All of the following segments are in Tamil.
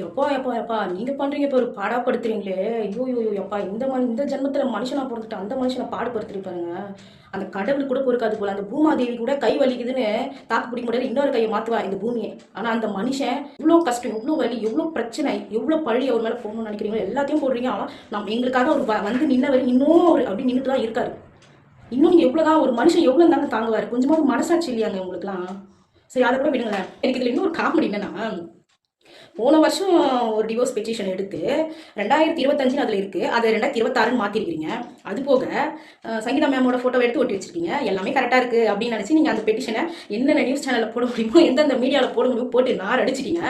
எப்பா எப்பா எப்பா நீங்க பண்றீங்க இப்போ ஒரு பாடாப்படுத்துறீங்களே. ஐயோ ஐயோ எப்பா இந்த ஜென்மத்துல மனுஷனா பொறுத்துட்டு அந்த மனுஷனை பாடுபடுத்திருப்பாருங்க. அந்த கடவுள் கூட பொறுக்காது போல. அந்த பூமாதேவி கூட கை வலிக்குதுன்னு தாக்கு பிடிக்க முடியாது, இன்னொரு கையை மாத்துவா இந்த பூமியை. ஆனா அந்த மனுஷன் இவ்வளோ கஷ்டம், எவ்வளோ வலி, எவ்வளோ பிரச்சனை, எவ்வளோ பழி அவர் மேல போகணும்னு நினைக்கிறீங்களோ எல்லாத்தையும் போடுறீங்க. ஆனா நம்ம எங்களுக்காக ஒரு வந்து நின்னவர் இன்னும் ஒரு அப்படி நின்றுட்டு தான் இருக்காரு. இன்னும் நீங்க எவ்வளவுதான் ஒரு மனுஷன் எவ்வளவு தாங்க தாங்குவாரு? கொஞ்சமாவது மனசாட்சி இல்லையாங்க உங்களுக்குலாம்? சரி, அதை கூட விடுங்களேன். எனக்கு இதுல இன்னும் ஒரு காமெடி என்னன்னா, போன வருஷம் ஒரு டிவோர்ஸ் பெட்டிஷன் எடுத்து 2025 அதில் இருக்குது, அதை 2026 மாற்றிருக்கீங்க. அது போக சங்கீதா மேமோட ஃபோட்டோ எடுத்து ஒட்டி வச்சிருக்கீங்க. எல்லாமே கரெக்டாக இருக்குது அப்படின்னு நினச்சி நீங்கள் அந்த பெட்டிஷனை என்னென்ன நியூஸ் சேனலில் போட முடியுமோ, எந்தெந்த மீடியாவில் போட முடியுமோ போட்டு நார் அடிச்சிட்டீங்க.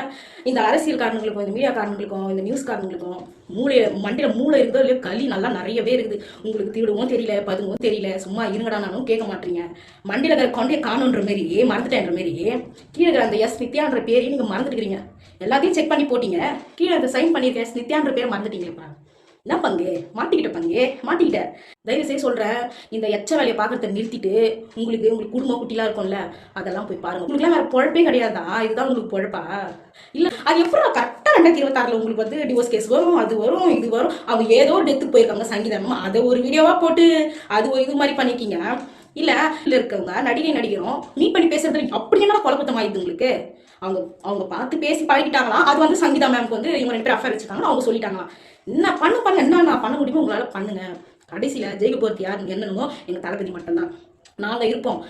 இந்த அரசியல்காரங்களுக்கும் இந்த மீடியாக்காரங்களுக்கும் இந்த நியூஸ்காரங்களுக்கும் மண்டியில் மூளை இருக்குதோ இல்லையோ, களி நல்லா நிறையவே இருக்குது. உங்களுக்கு திருடவும் தெரியல, பதுங்கவும் தெரியல, சும்மா இருங்கடா நானும் கேட்க மாட்டீங்க. மண்டியில் இருக்கிற கொண்டே காணுன்ற மாரி மறந்துட்டேன்ற மாரி கீழே இருக்கிற அந்த எஸ் நித்யான்ற பேரையும் நீங்கள் மறந்துட்டுக்கிறீங்க. எல்லாத்தையும் செக் பண்ணி போட்டீங்க, கீழே அதை சைன் பண்ணியிருக்கேன் நித்யான்ற பேரை மறந்துட்டீங்களேப்பா. என்ன பங்கு மாட்டிக்கிட்ட. தயவு செய்து சொல்கிறேன், இந்த எச்ச வேலையை பார்க்கறத நிறுத்திட்டு உங்களுக்கு குடும்ப குட்டிலாம் இருக்கும்ல, அதெல்லாம் போய் பாருங்க. உங்களுக்குலாம் வேற பொழப்பே கிடையாதா? இதுதான் உங்களுக்கு பொழப்பா? இல்லை, அது எப்படி கரெக்டாக 2026 உங்களுக்கு வந்து டிவோர்ஸ் கேஸ் வரும், அது வரும், இது வரும். அவங்க ஏதோ டெத்துக்கு போயிருக்காங்க சங்கீதமா, அதை ஒரு வீடியோவாக போட்டு அது ஒரு இது மாதிரி பண்ணிக்கிங்க. இல்லை இருக்கவங்க நடிகரும் மீட் பண்ணி பேசுறது அப்படி என்ன குழப்பத்தம் ஆயிடுது உங்களுக்கு? அவங்க அவங்க பார்த்து பேசி பழகிட்டாங்களாம். அது வந்து சங்கீதா மேம்க்கு வந்து இவங்க 2 பேர் அஃபேர் வச்சுருக்காங்க, அவங்க சொல்லிட்டாங்களாம். என்ன பண்ண என்ன நான் பண்ண முடியுமோ உங்களால் பண்ணுங்க. கடைசியில் ஜெயிக்க போகிறது யாருன்னு என்னன்னு எங்கள் தளபதி மட்டும்தான். நாங்கள் இருப்போம்.